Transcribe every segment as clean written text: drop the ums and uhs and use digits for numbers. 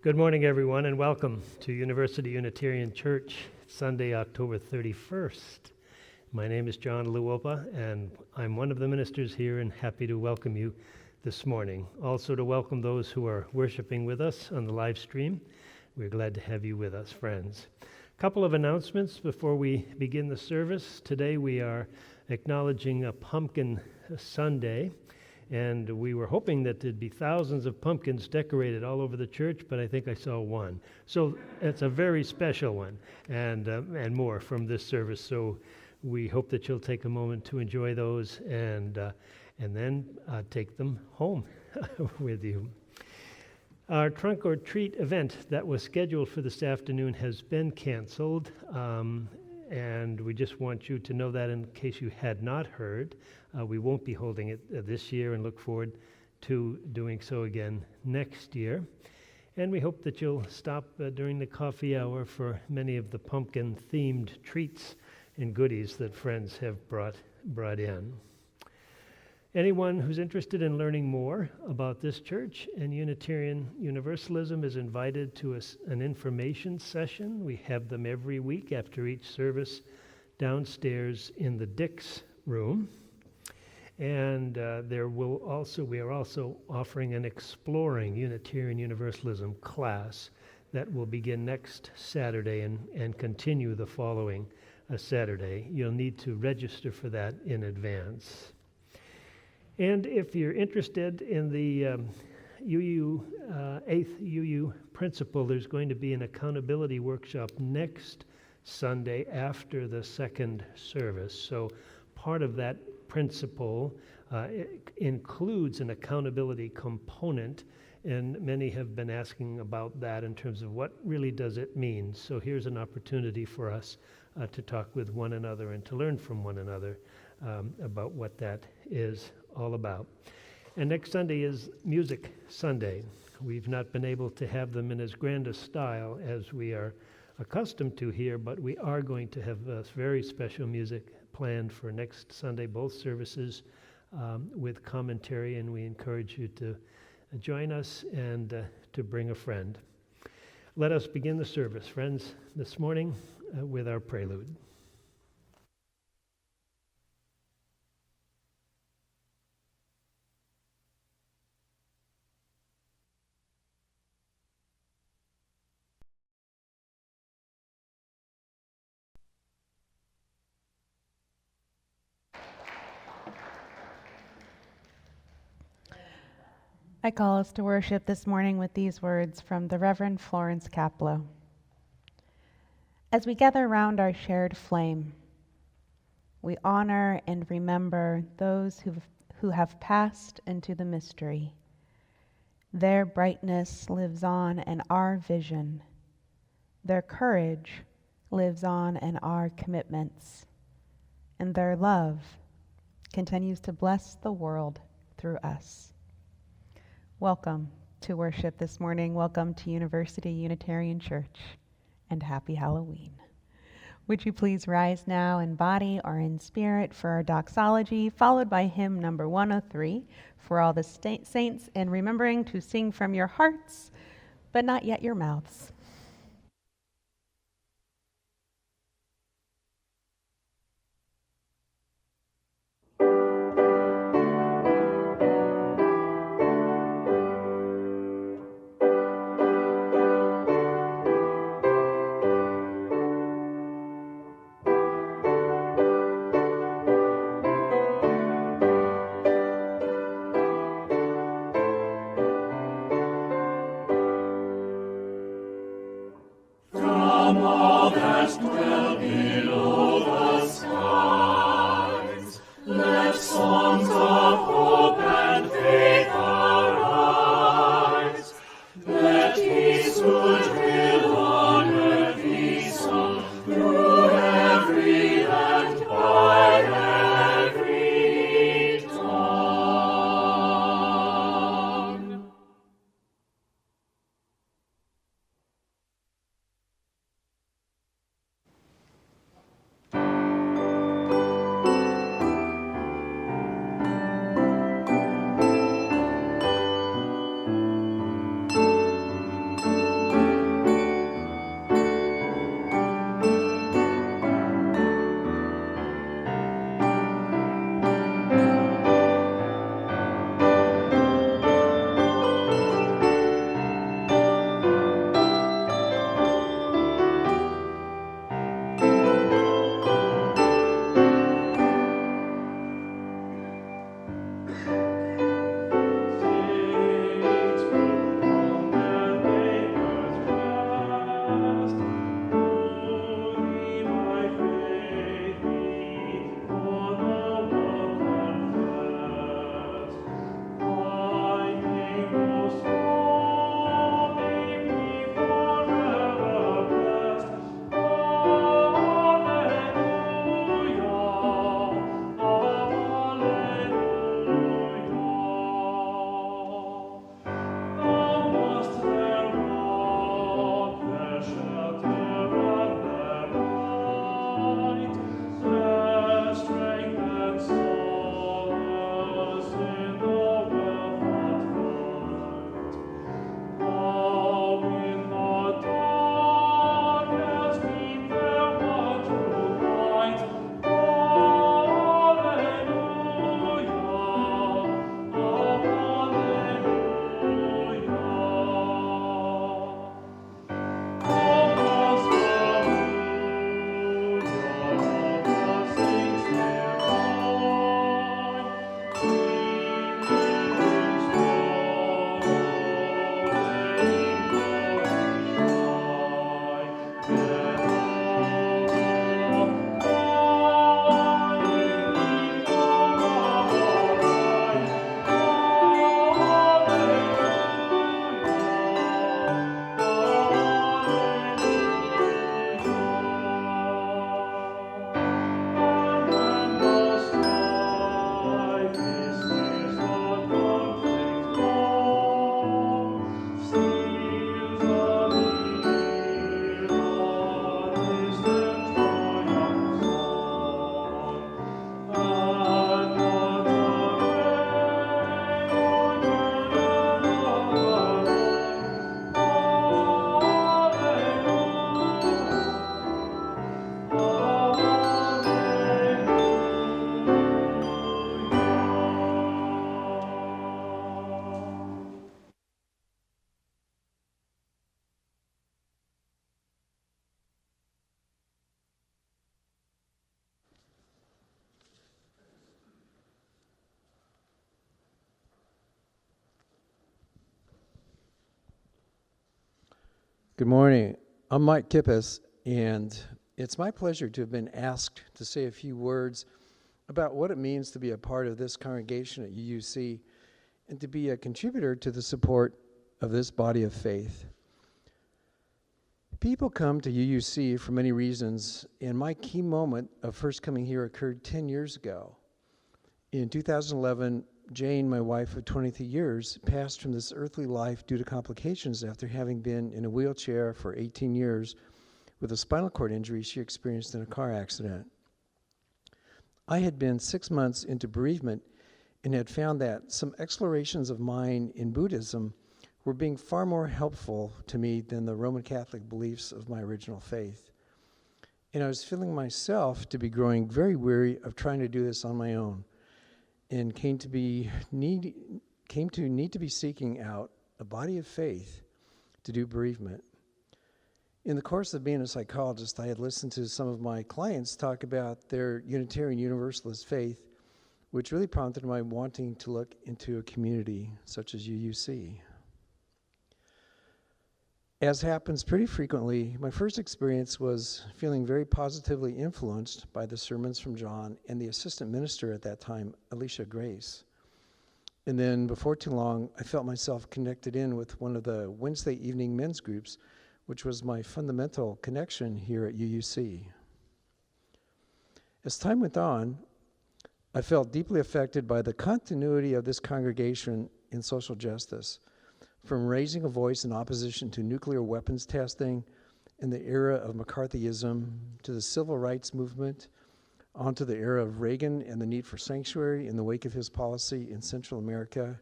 Good morning, everyone, and welcome to University Unitarian Church, Sunday, October 31st. My name is Jon Luopa, and I'm one of the ministers here and happy to welcome you this morning. Also to welcome those who are worshiping with us on the live stream. We're glad to have you with us, friends. A couple of announcements before we begin the service. Today we are acknowledging a Pumpkin Sunday. And we were hoping that there'd be thousands of pumpkins decorated all over the church, but I think I saw one. So it's a very special one, and more from this service. So we hope that you'll take a moment to enjoy those, and then take them home with you. Our trunk or treat event that was scheduled for this afternoon has been canceled. And we just want you to know that in case you had not heard. We won't be holding it this year and look forward to doing so again next year. And we hope that you'll stop during the coffee hour for many of the pumpkin-themed treats and goodies that friends have brought in. Anyone who's interested in learning more about this church and Unitarian Universalism is invited to an information session. We have them every week after each service downstairs in the Dix room. And we are also offering an Exploring Unitarian Universalism class that will begin next Saturday and continue the following Saturday. You'll need to register for that in advance. And if you're interested in the 8th UU principle, there's going to be an accountability workshop next Sunday after the second service. So part of that principle includes an accountability component, and many have been asking about that in terms of what really does it mean. So here's an opportunity for us to talk with one another and to learn from one another about what that is all about. And next Sunday is Music Sunday. We've not been able to have them in as grand a style as we are accustomed to here, but we are going to have very special music planned for next Sunday, both services with commentary, and we encourage you to join us and to bring a friend. Let us begin the service, friends, this morning with our prelude. I call us to worship this morning with these words from the Reverend Florence Caplow. As we gather round our shared flame, we honor and remember those who have passed into the mystery. Their brightness lives on in our vision. Their courage lives on in our commitments. And their love continues to bless the world through us. Welcome to worship this morning. Welcome to University Unitarian Church, and happy Halloween. Would you please rise now in body or in spirit for our doxology, followed by hymn number 103 for all the saints, and remembering to sing from your hearts, but not yet your mouths. Good morning. I'm Mike Kippis, and it's my pleasure to have been asked to say a few words about what it means to be a part of this congregation at UUC and to be a contributor to the support of this body of faith. People come to UUC for many reasons, and my key moment of first coming here occurred 10 years ago. In 2011, Jane, my wife of 23 years, passed from this earthly life due to complications after having been in a wheelchair for 18 years with a spinal cord injury she experienced in a car accident. I had been 6 months into bereavement and had found that some explorations of mine in Buddhism were being far more helpful to me than the Roman Catholic beliefs of my original faith. And I was feeling myself to be growing very weary of trying to do this on my own, and came to need to be seeking out a body of faith to do bereavement. In the course of being a psychologist, I had listened to some of my clients talk about their Unitarian Universalist faith, which really prompted my wanting to look into a community such as UUC. As happens pretty frequently, my first experience was feeling very positively influenced by the sermons from Jon and the assistant minister at that time, Alicia Grace. And then before too long, I felt myself connected in with one of the Wednesday evening men's groups, which was my fundamental connection here at UUC. As time went on, I felt deeply affected by the continuity of this congregation in social justice, from raising a voice in opposition to nuclear weapons testing in the era of McCarthyism, to the civil rights movement, onto the era of Reagan and the need for sanctuary in the wake of his policy in Central America,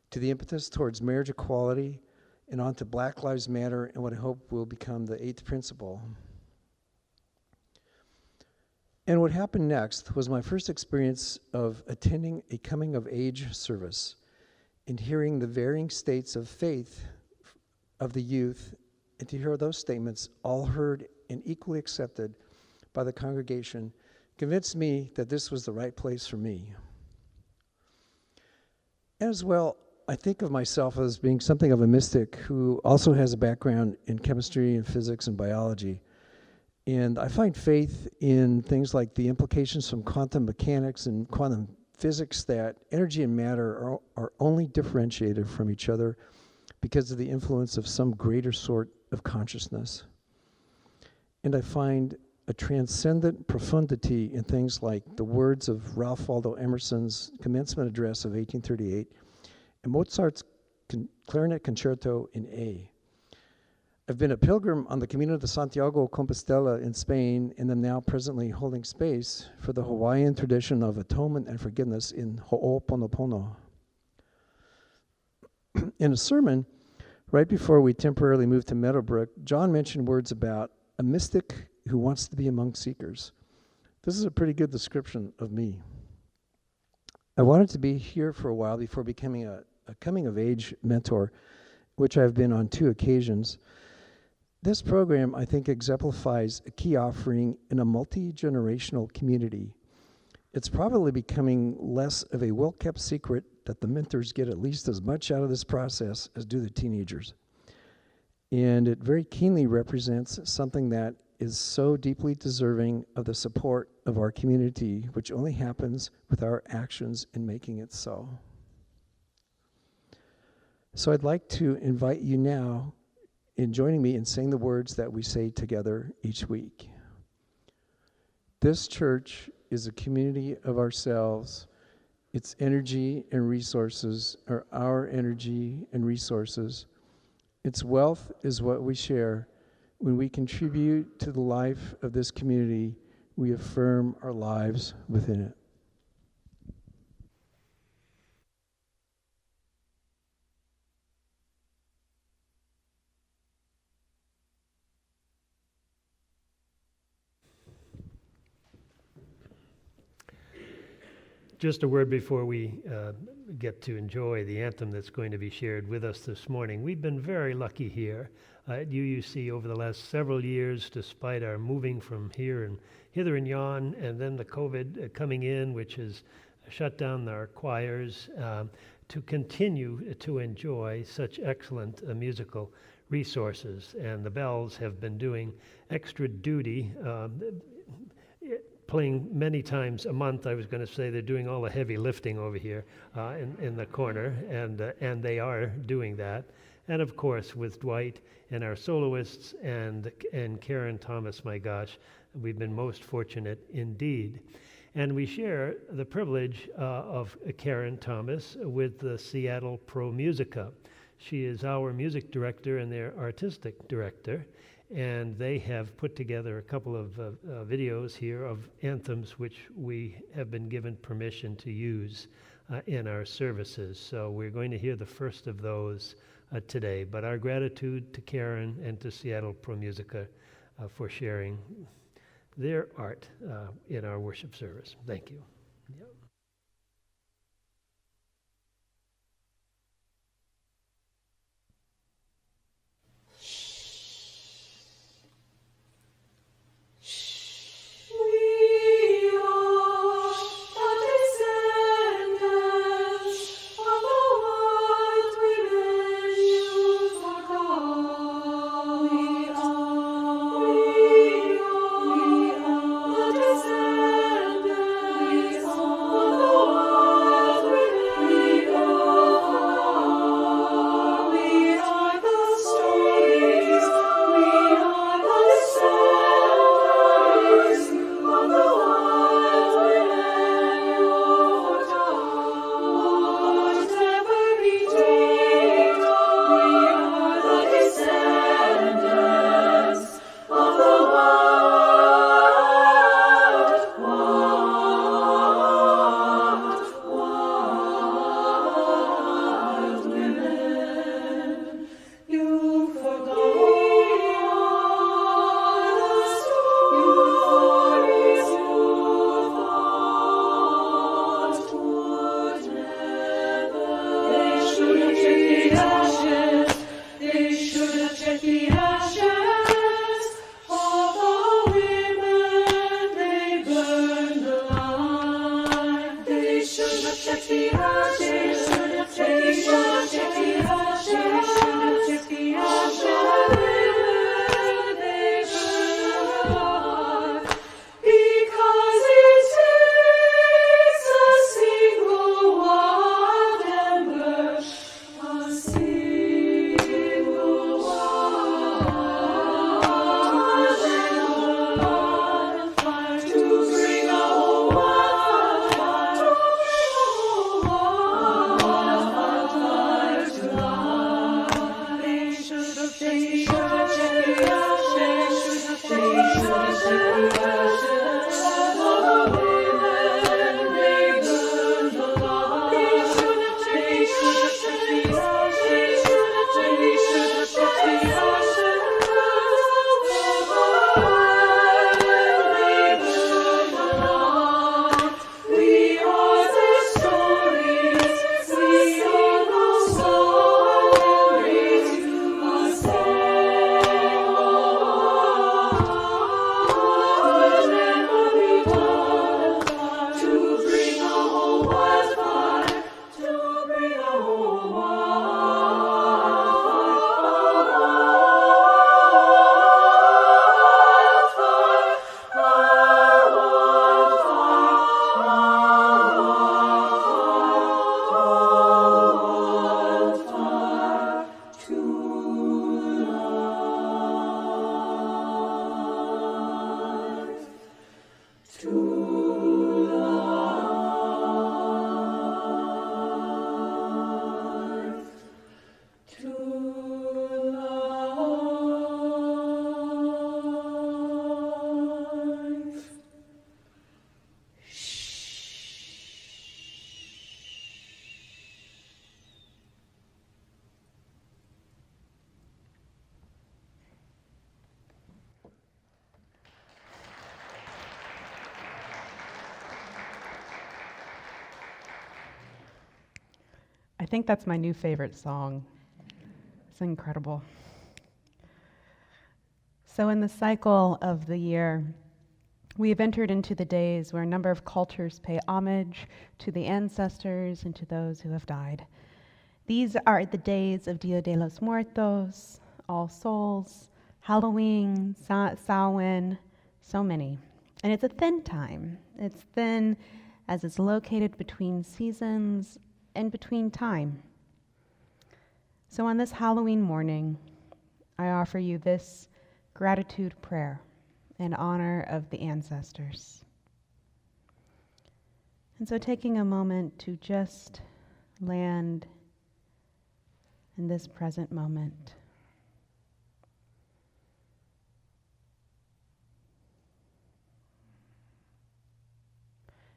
to the impetus towards marriage equality, and onto Black Lives Matter and what I hope will become the 8th principle. And what happened next was my first experience of attending a coming-of-age service and hearing the varying states of faith of the youth, and to hear those statements all heard and equally accepted by the congregation convinced me that this was the right place for me. As well, I think of myself as being something of a mystic who also has a background in chemistry and physics and biology. And I find faith in things like the implications from quantum mechanics and quantum physics that energy and matter are only differentiated from each other because of the influence of some greater sort of consciousness. And I find a transcendent profundity in things like the words of Ralph Waldo Emerson's commencement address of 1838 and Mozart's clarinet concerto in A. I've been a pilgrim on the Camino de Santiago Compostela in Spain, and am now presently holding space for the Hawaiian tradition of atonement and forgiveness in Ho'oponopono. In a sermon, right before we temporarily moved to Meadowbrook, Jon mentioned words about a mystic who wants to be among seekers. This is a pretty good description of me. I wanted to be here for a while before becoming a coming-of-age mentor, which I've been on 2 occasions. This program, I think, exemplifies a key offering in a multi-generational community. It's probably becoming less of a well-kept secret that the mentors get at least as much out of this process as do the teenagers. And it very keenly represents something that is so deeply deserving of the support of our community, which only happens with our actions in making it so. So I'd like to invite you now in joining me in saying the words that we say together each week. This church is a community of ourselves. Its energy and resources are our energy and resources. Its wealth is what we share. When we contribute to the life of this community, we affirm our lives within it. Just a word before we get to enjoy the anthem that's going to be shared with us this morning. We've been very lucky here at UUC over the last several years, despite our moving from here and hither and yon, and then the COVID coming in, which has shut down our choirs, to continue to enjoy such excellent musical resources, and the bells have been doing extra duty, playing many times a month. I was going to say they're doing all the heavy lifting over here in the corner, and they are doing that. And of course, with Dwight and our soloists and Karen Thomas, my gosh, we've been most fortunate indeed. And we share the privilege of Karen Thomas with the Seattle Pro Musica. She is our music director and their artistic director, and they have put together a couple of videos here of anthems which we have been given permission to use in our services. So we're going to hear the first of those today. But our gratitude to Karen and to Seattle Pro Musica for sharing their art in our worship service. Thank you. Yep. I think that's my new favorite song. It's incredible. So in the cycle of the year, we have entered into the days where a number of cultures pay homage to the ancestors and to those who have died. These are the days of Dia de los Muertos, All Souls, Halloween, Samhain, so many. And it's a thin time. It's thin as it's located between seasons and between time. So on this Halloween morning, I offer you this gratitude prayer in honor of the ancestors. And so taking a moment to just land in this present moment.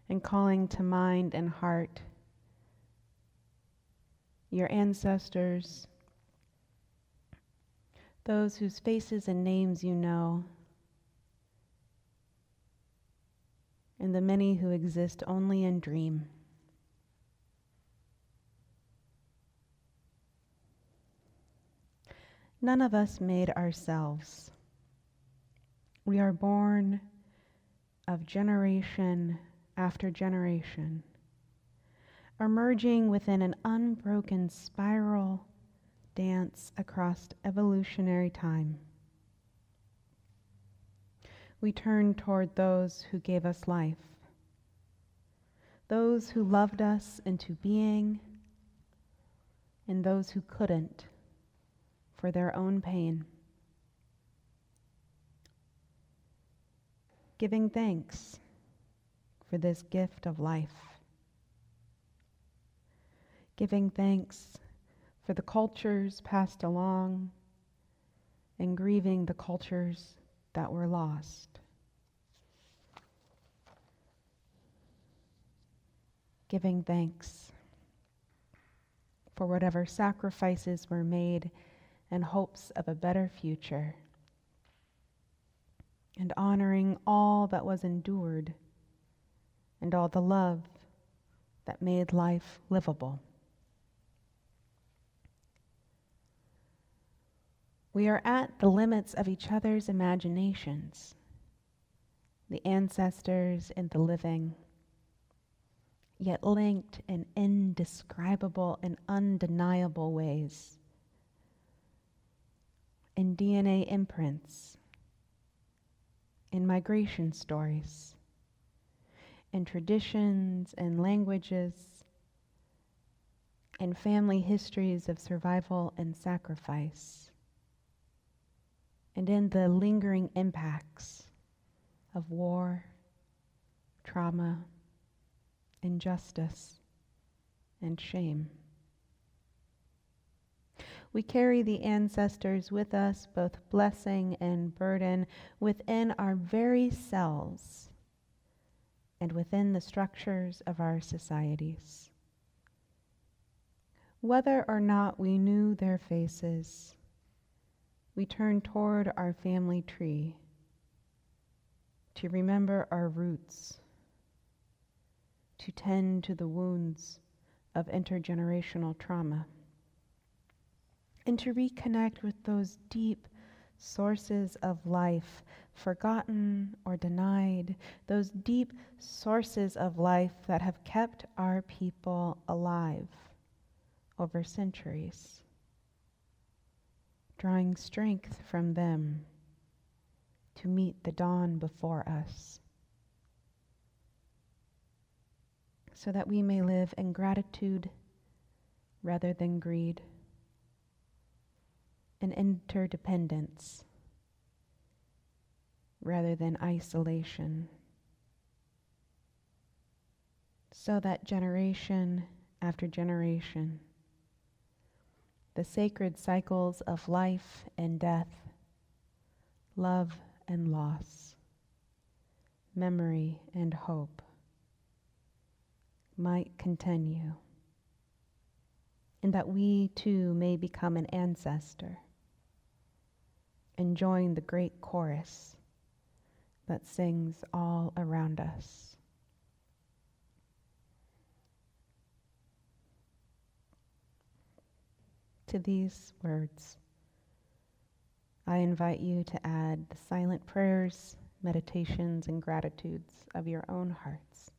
And calling to mind and heart your ancestors, those whose faces and names you know, and the many who exist only in dream. None of us made ourselves. We are born of generation after generation, emerging within an unbroken spiral dance across evolutionary time. We turn toward those who gave us life, those who loved us into being, and those who couldn't for their own pain. Giving thanks for this gift of life. Giving thanks for the cultures passed along and grieving the cultures that were lost. Giving thanks for whatever sacrifices were made in hopes of a better future, and honoring all that was endured and all the love that made life livable. We are at the limits of each other's imaginations, the ancestors and the living, yet linked in indescribable and undeniable ways, in DNA imprints, in migration stories, in traditions and languages, in family histories of survival and sacrifice, and in the lingering impacts of war, trauma, injustice, and shame. We carry the ancestors with us, both blessing and burden, within our very selves and within the structures of our societies. Whether or not we knew their faces, we turn toward our family tree to remember our roots, to tend to the wounds of intergenerational trauma, and to reconnect with those deep sources of life, forgotten or denied, those deep sources of life that have kept our people alive over centuries, drawing strength from them to meet the dawn before us, so that we may live in gratitude rather than greed, in interdependence rather than isolation, so that generation after generation, the sacred cycles of life and death, love and loss, memory and hope might continue, and that we too may become an ancestor and join the great chorus that sings all around us. To these words, I invite you to add the silent prayers, meditations, and gratitudes of your own hearts.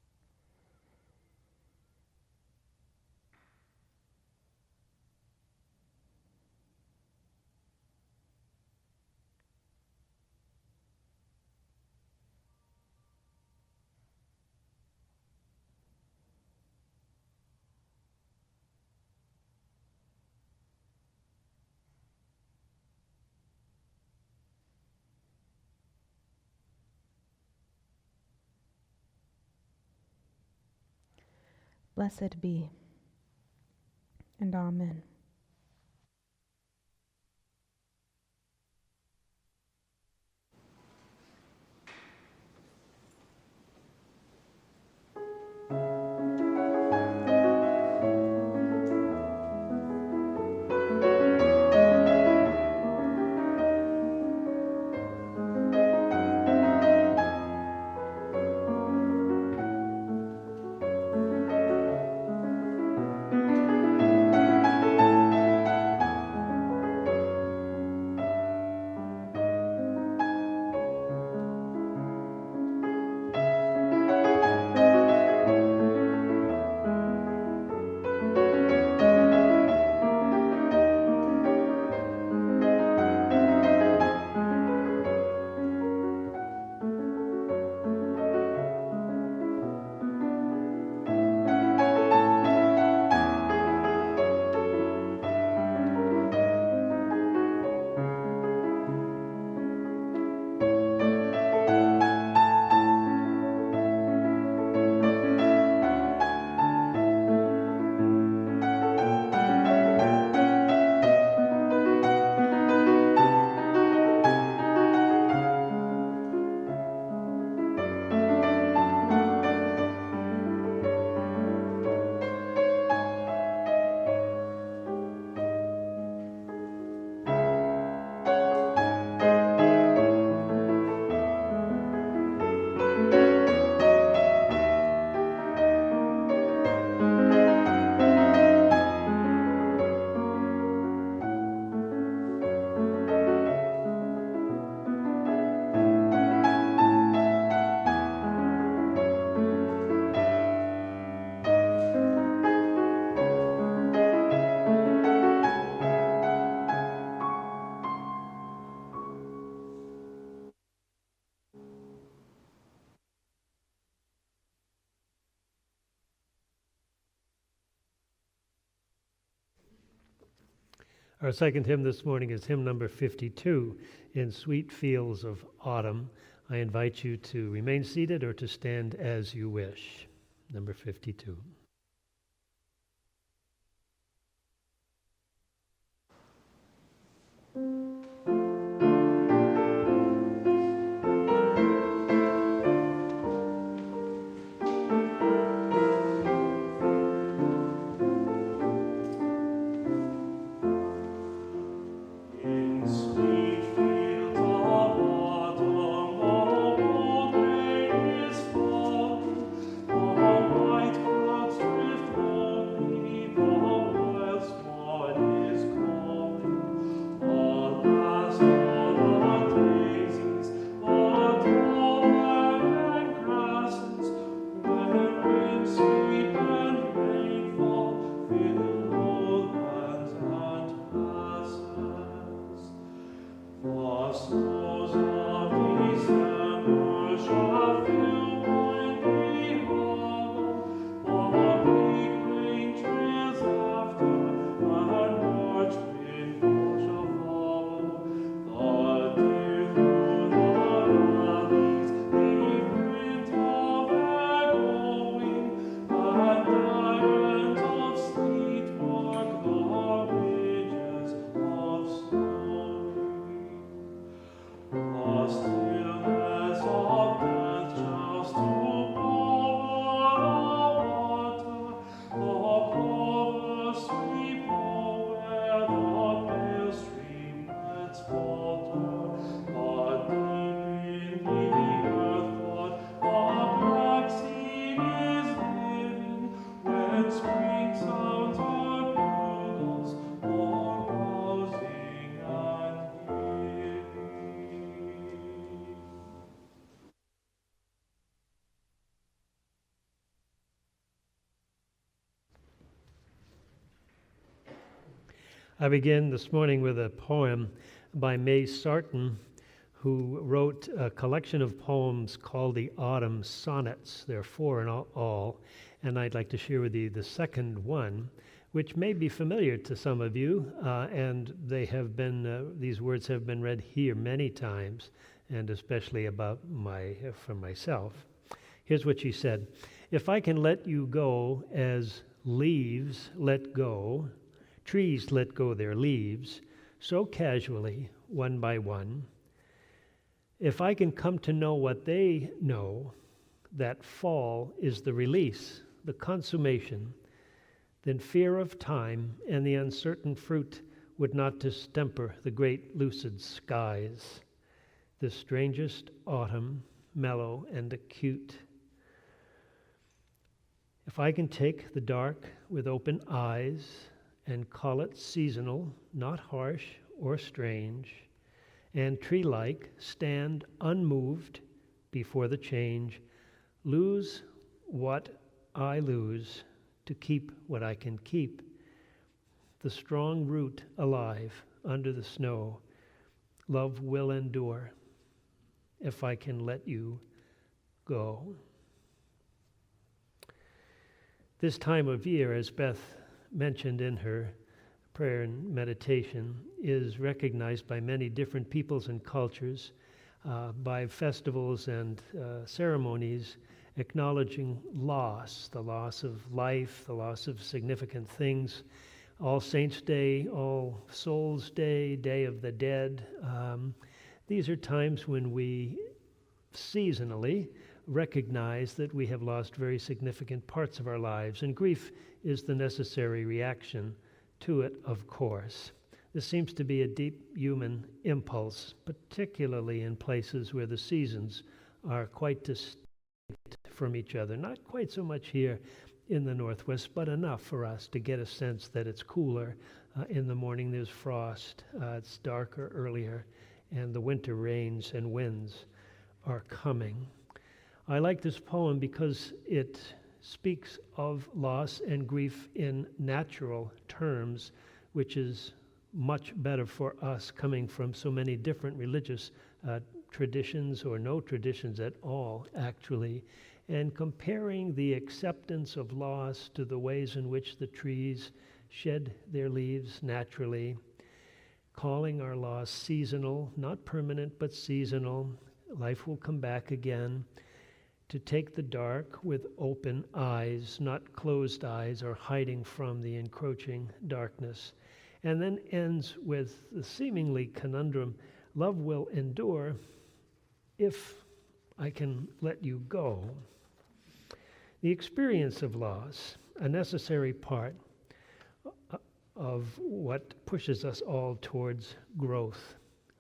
Blessed be, and amen. Our second hymn this morning is hymn number 52, In Sweet Fields of Autumn. I invite you to remain seated or to stand as you wish. Number 52. I begin this morning with a poem by May Sarton, who wrote a collection of poems called the Autumn Sonnets. There are 4 in all, and I'd like to share with you the second one, which may be familiar to some of you, and they have been these words have been read here many times, and especially from myself. Here's what she said. If I can let you go as leaves let go, trees let go their leaves, so casually, one by one, if I can come to know what they know, that fall is the release, the consummation, then fear of time and the uncertain fruit would not distemper the great lucid skies, the strangest autumn, mellow and acute. If I can take the dark with open eyes and call it seasonal, not harsh or strange, and tree-like stand unmoved before the change, lose what I lose to keep what I can keep, the strong root alive under the snow, love will endure if I can let you go. This time of year, as Beth mentioned in her prayer and meditation, is recognized by many different peoples and cultures, by festivals and ceremonies acknowledging loss, the loss of life, the loss of significant things. All Saints' Day, All Souls' Day, Day of the Dead. These are times when we seasonally recognize that we have lost very significant parts of our lives, and grief is the necessary reaction to it, of course. This seems to be a deep human impulse, particularly in places where the seasons are quite distinct from each other. Not quite so much here in the Northwest, but enough for us to get a sense that it's cooler. In the morning there's frost, it's darker earlier, and the winter rains and winds are coming. I like this poem because it speaks of loss and grief in natural terms, which is much better for us coming from so many different religious traditions, or no traditions at all, actually, and comparing the acceptance of loss to the ways in which the trees shed their leaves naturally, calling our loss seasonal, not permanent, but seasonal. Life will come back again. To take the dark with open eyes, not closed eyes or hiding from the encroaching darkness. And then ends with the seemingly conundrum, love will endure if I can let you go. The experience of loss, a necessary part of what pushes us all towards growth.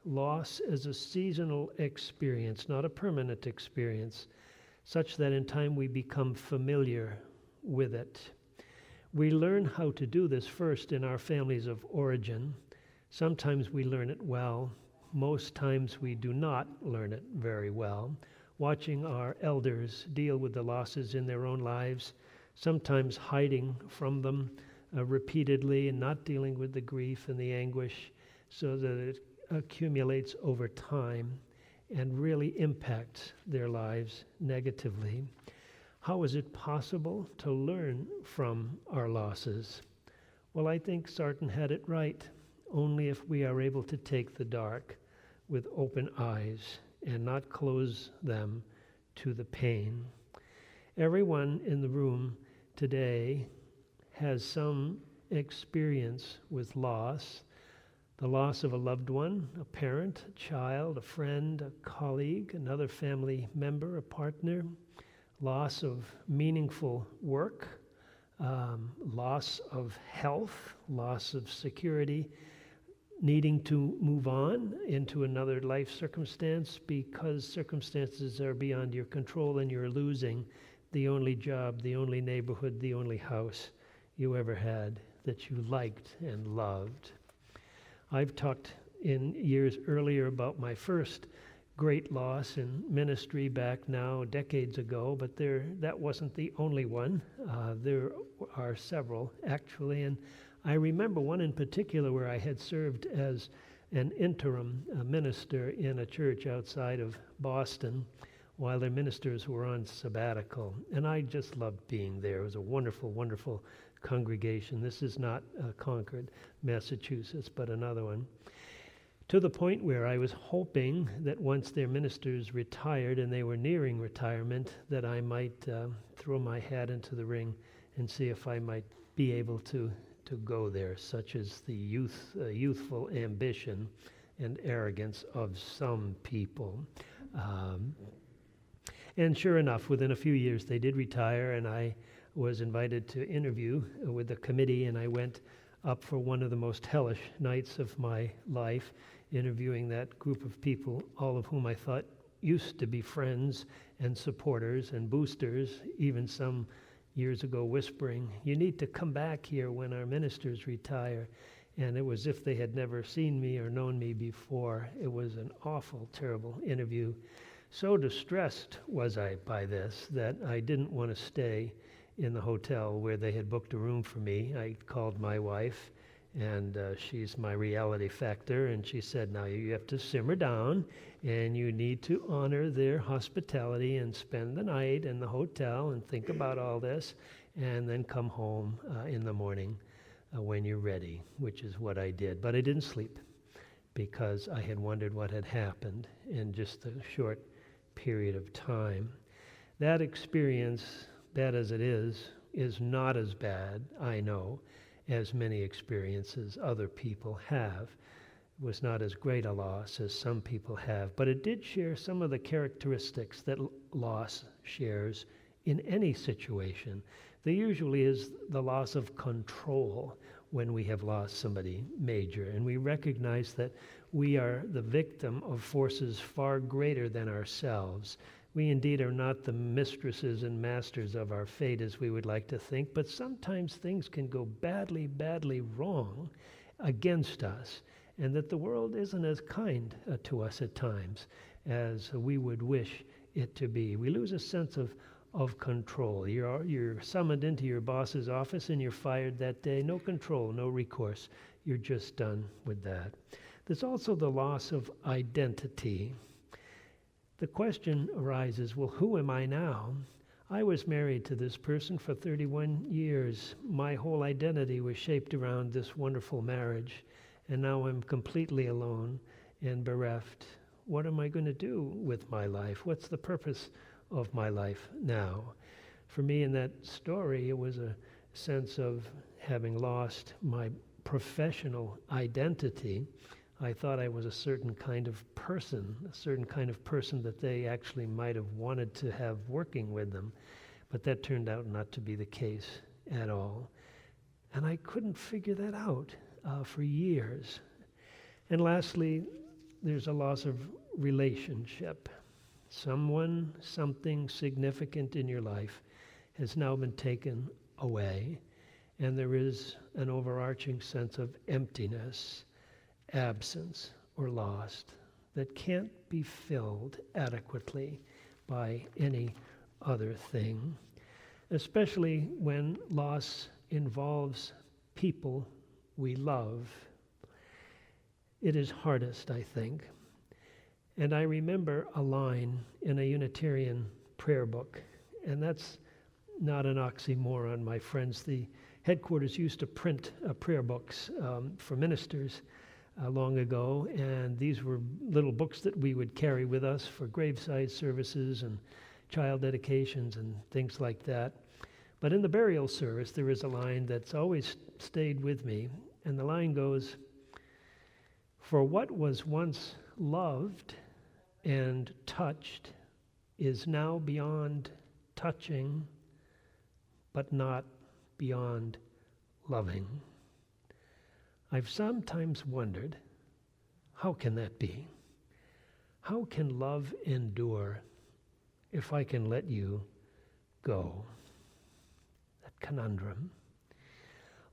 Loss is a seasonal experience, not a permanent experience, such that in time we become familiar with it. We learn how to do this first in our families of origin. Sometimes we learn it well. Most times we do not learn it very well. Watching our elders deal with the losses in their own lives, sometimes hiding from them repeatedly and not dealing with the grief and the anguish so that it accumulates over time and really impacts their lives negatively. How is it possible to learn from our losses? Well, I think Sarton had it right. Only if we are able to take the dark with open eyes and not close them to the pain. Everyone in the room today has some experience with loss. The loss of a loved one, a parent, a child, a friend, a colleague, another family member, a partner, loss of meaningful work, loss of health, loss of security, needing to move on into another life circumstance because circumstances are beyond your control and you're losing the only job, the only neighborhood, the only house you ever had that you liked and loved. I've talked in years earlier about my first great loss in ministry back now decades ago, but that wasn't the only one. There are several, actually, and I remember one in particular where I had served as an interim minister in a church outside of Boston while their ministers were on sabbatical, and I just loved being there. It was a wonderful, wonderful congregation. This is not Concord, Massachusetts, but another one. to the point where I was hoping that once their ministers retired and they were nearing retirement, that I might throw my hat into the ring and see if I might be able to go there, such as the youthful ambition and arrogance of some people. And sure enough, within a few years, they did retire, and I was invited to interview with the committee, and I went up for one of the most hellish nights of my life, interviewing that group of people, all of whom I thought used to be friends and supporters and boosters, even some years ago whispering, "You need to come back here when our ministers retire." And it was as if they had never seen me or known me before. It was an awful, terrible interview. So distressed was I by this that I didn't want to stay in the hotel where they had booked a room for me. I called my wife, and she's my reality factor, and she said, "Now you have to simmer down, and you need to honor their hospitality and spend the night in the hotel and think about all this, and then come home in the morning when you're ready," which is what I did. But I didn't sleep because I had wondered what had happened in just a short period of time. That experience, bad as it is not as bad, I know, as many experiences other people have. It was not as great a loss as some people have, but it did share some of the characteristics that loss shares in any situation. There usually is the loss of control when we have lost somebody major, and we recognize that we are the victim of forces far greater than ourselves. We indeed are not the mistresses and masters of our fate as we would like to think, but sometimes things can go badly, badly wrong against us, and that the world isn't as kind to us at times as we would wish it to be. We lose a sense of control. You're summoned into your boss's office and you're fired that day. No control, no recourse. You're just done with that. There's also the loss of identity. The question arises, well, who am I now? I was married to this person for 31 years. My whole identity was shaped around this wonderful marriage, and now I'm completely alone and bereft. What am I going to do with my life? What's the purpose of my life now? For me, in that story, it was a sense of having lost my professional identity. I thought I was a certain kind of person that they actually might have wanted to have working with them, but that turned out not to be the case at all. And I couldn't figure that out for years. And lastly, there's a loss of relationship. Someone, something significant in your life has now been taken away, and there is an overarching sense of emptiness, absence, or lost that can't be filled adequately by any other thing, especially when loss involves people we love. It is hardest, I think. And I remember a line in a Unitarian prayer book, and that's not an oxymoron, my friends. The headquarters used to print prayer books for ministers long ago, and these were little books that we would carry with us for graveside services and child dedications and things like that. But in the burial service, there is a line that's always stayed with me, and the line goes, "For what was once loved and touched is now beyond touching, but not beyond loving." I've sometimes wondered, how can that be? How can love endure if I can let you go? That conundrum.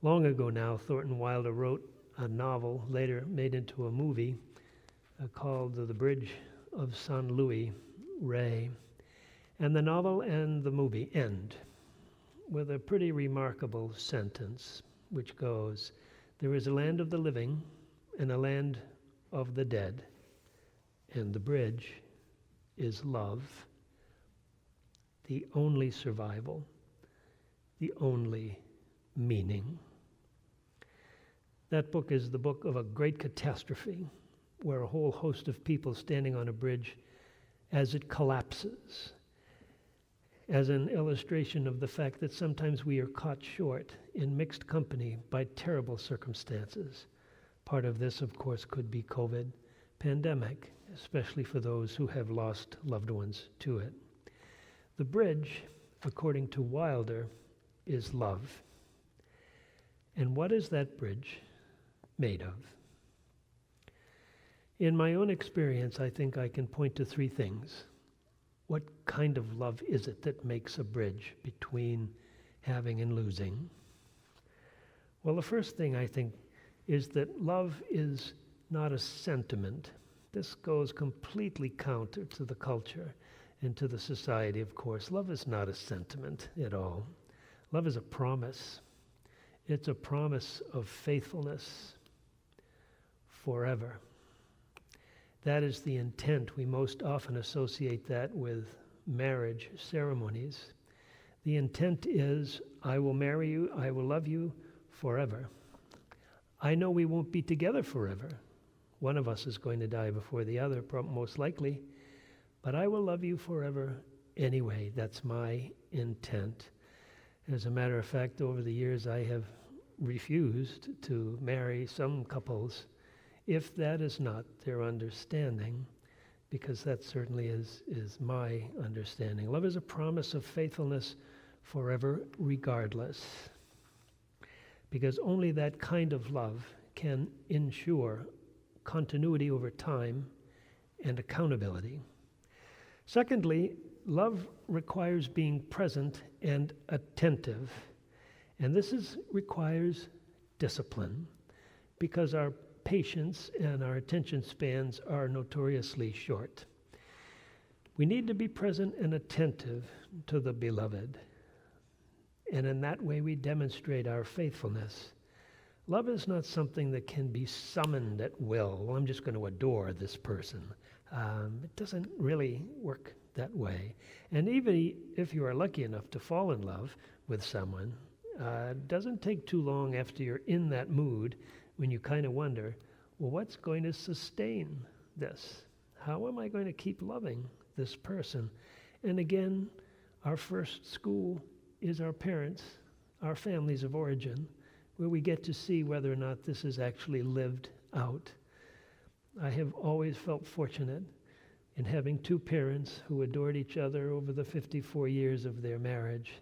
Long ago now, Thornton Wilder wrote a novel, later made into a movie, called The Bridge of San Luis Rey. And the novel and the movie end with a pretty remarkable sentence, which goes, "There is a land of the living and a land of the dead, and the bridge is love, the only survival, the only meaning." That book is the book of a great catastrophe where a whole host of people standing on a bridge as it collapses, as an illustration of the fact that sometimes we are caught short in mixed company by terrible circumstances. Part of this, of course, could be COVID pandemic, especially for those who have lost loved ones to it. The bridge, according to Wilder, is love. And what is that bridge made of? In my own experience, I think I can point to three things. What kind of love is it that makes a bridge between having and losing? Well, the first thing I think is that love is not a sentiment. This goes completely counter to the culture and to the society, of course. Love is not a sentiment at all. Love is a promise. It's a promise of faithfulness forever. That is the intent. We most often associate that with marriage ceremonies. The intent is, I will marry you, I will love you forever. I know we won't be together forever. One of us is going to die before the other, most likely. But I will love you forever anyway. That's my intent. As a matter of fact, over the years, I have refused to marry some couples if that is not their understanding, because that certainly is my understanding. Love is a promise of faithfulness forever, regardless. Because only that kind of love can ensure continuity over time and accountability. Secondly, love requires being present and attentive. And this requires discipline, because our patience and our attention spans are notoriously short. We need to be present and attentive to the beloved. And in that way, we demonstrate our faithfulness. Love is not something that can be summoned at will. Well, I'm just going to adore this person. It doesn't really work that way. And even if you are lucky enough to fall in love with someone, it doesn't take too long after you're in that mood when you kind of wonder, well, what's going to sustain this? How am I going to keep loving this person? And again, our first school is our parents, our families of origin, where we get to see whether or not this is actually lived out. I have always felt fortunate in having two parents who adored each other over the 54 years of their marriage.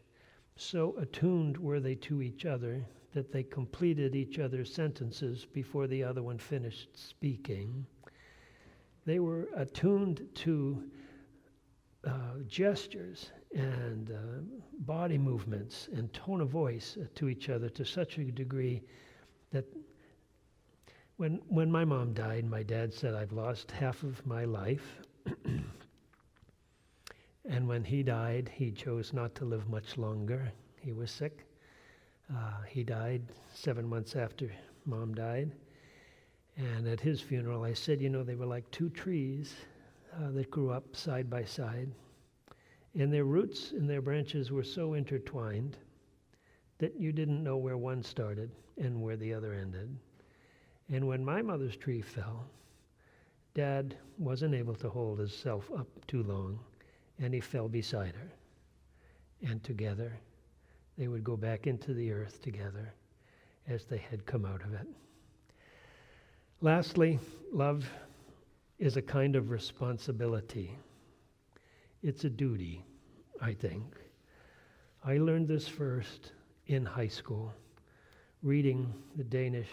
So attuned were they to each other that they completed each other's sentences before the other one finished speaking. They were attuned to gestures and body movements and tone of voice to each other to such a degree that when my mom died, my dad said, I've lost half of my life. And when he died, he chose not to live much longer. He was sick. He died 7 months after Mom died. And at his funeral, I said, they were like two trees that grew up side by side. And their roots and their branches were so intertwined that you didn't know where one started and where the other ended. And when my mother's tree fell, Dad wasn't able to hold himself up too long, and he fell beside her. And together, they would go back into the earth together as they had come out of it. Lastly, love is a kind of responsibility. It's a duty, I think. I learned this first in high school, reading the Danish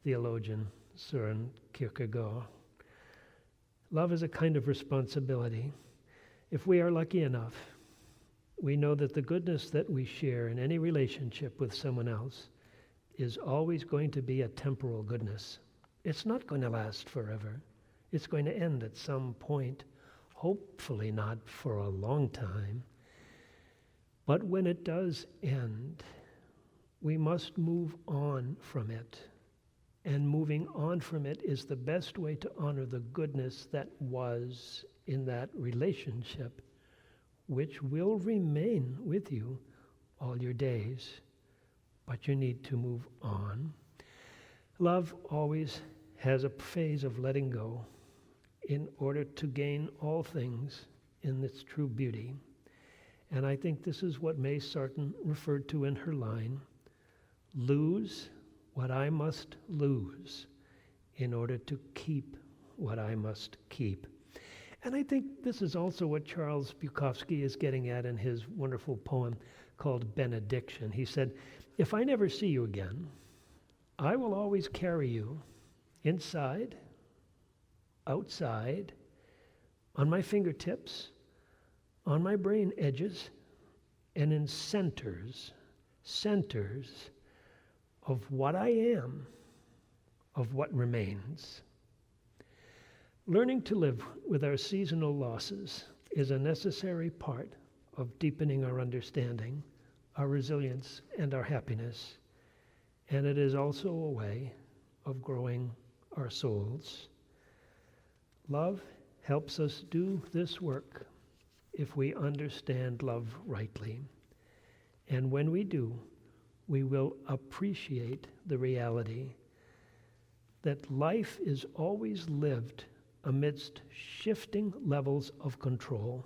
theologian Søren Kierkegaard. Love is a kind of responsibility. If we are lucky enough, we know that the goodness that we share in any relationship with someone else is always going to be a temporal goodness. It's not going to last forever. It's going to end at some point, hopefully not for a long time. But when it does end, we must move on from it. And moving on from it is the best way to honor the goodness that was in that relationship, which will remain with you all your days. But you need to move on. Love always has a phase of letting go in order to gain all things in its true beauty. And I think this is what May Sarton referred to in her line, lose what I must lose in order to keep what I must keep. And I think this is also what Charles Bukowski is getting at in his wonderful poem called Benediction. He said, if I never see you again, I will always carry you inside, outside, on my fingertips, on my brain edges, and in centers of what I am, of what remains. Learning to live with our seasonal losses is a necessary part of deepening our understanding, our resilience, and our happiness. And it is also a way of growing our souls. Love helps us do this work if we understand love rightly. And when we do, we will appreciate the reality that life is always lived amidst shifting levels of control.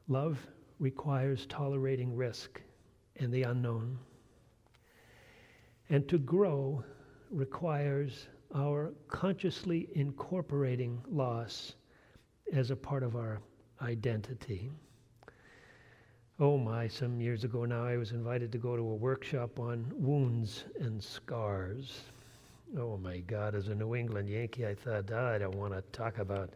Love requires tolerating risk and the unknown. And to grow requires our consciously incorporating loss as a part of our identity. Oh my, some years ago now, I was invited to go to a workshop on wounds and scars. Oh my God, as a New England Yankee, I thought, I don't want to talk about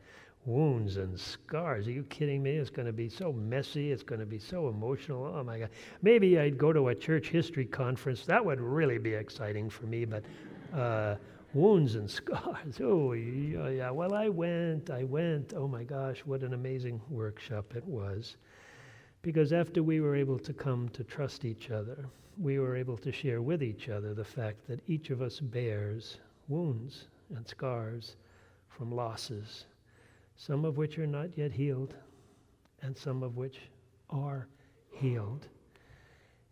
wounds and scars. Are you kidding me? It's going to be so messy. It's going to be so emotional. Oh my God. Maybe I'd go to a church history conference. That would really be exciting for me, but wounds and scars. Oh, yeah. Well, I went. Oh my gosh, what an amazing workshop it was. Because after we were able to come to trust each other, we were able to share with each other the fact that each of us bears wounds and scars from losses, some of which are not yet healed, and some of which are healed.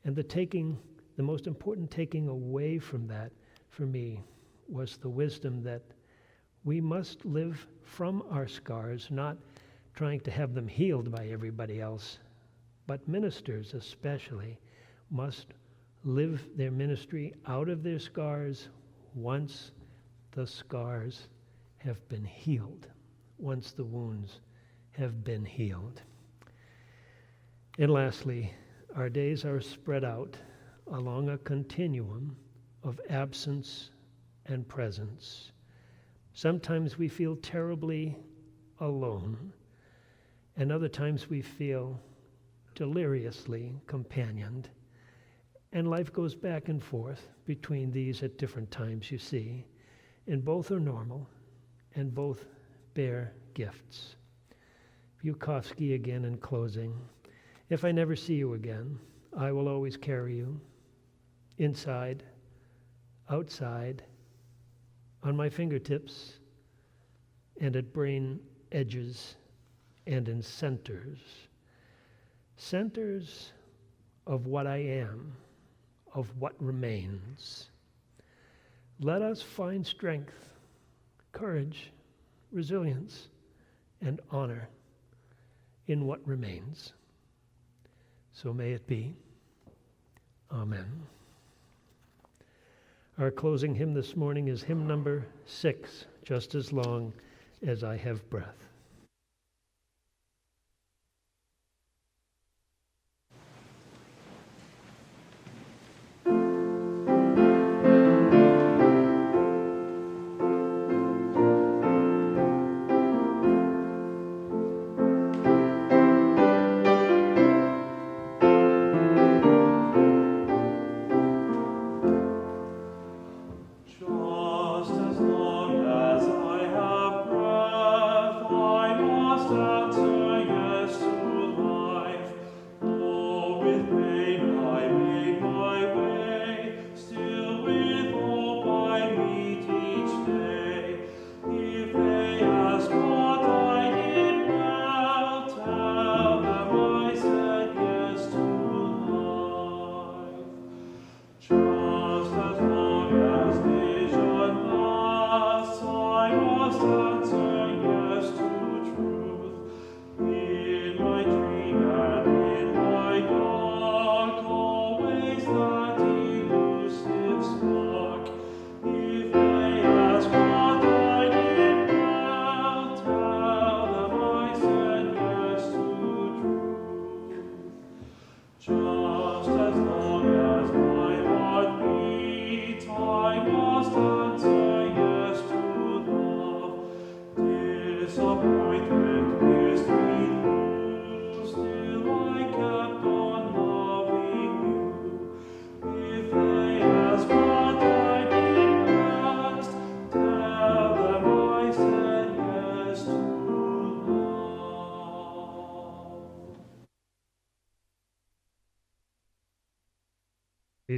And the most important taking away from that, for me, was the wisdom that we must live from our scars, not trying to have them healed by everybody else, but ministers especially must live their ministry out of their scars once the scars have been healed, once the wounds have been healed. And lastly, our days are spread out along a continuum of absence and presence. Sometimes we feel terribly alone, and other times we feel deliriously companioned. And life goes back and forth between these at different times, you see. And both are normal, and both bear gifts. Bukowski again in closing. If I never see you again, I will always carry you inside, outside, on my fingertips, and at brain edges, and in centers of what I am, of what remains. Let us find strength, courage, resilience, and honor in what remains. So may it be. Amen. Our closing hymn this morning is hymn number 6, Just as Long as I Have Breath. Just as long as I have breath,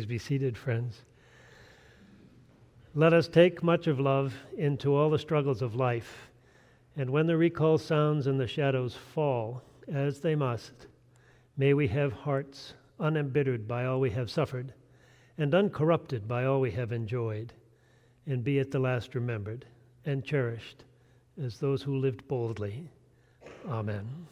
Please be seated, friends. Let us take much of love into all the struggles of life, and when the recall sounds and the shadows fall, as they must, may we have hearts unembittered by all we have suffered, and uncorrupted by all we have enjoyed, and be at the last remembered and cherished as those who lived boldly. Amen.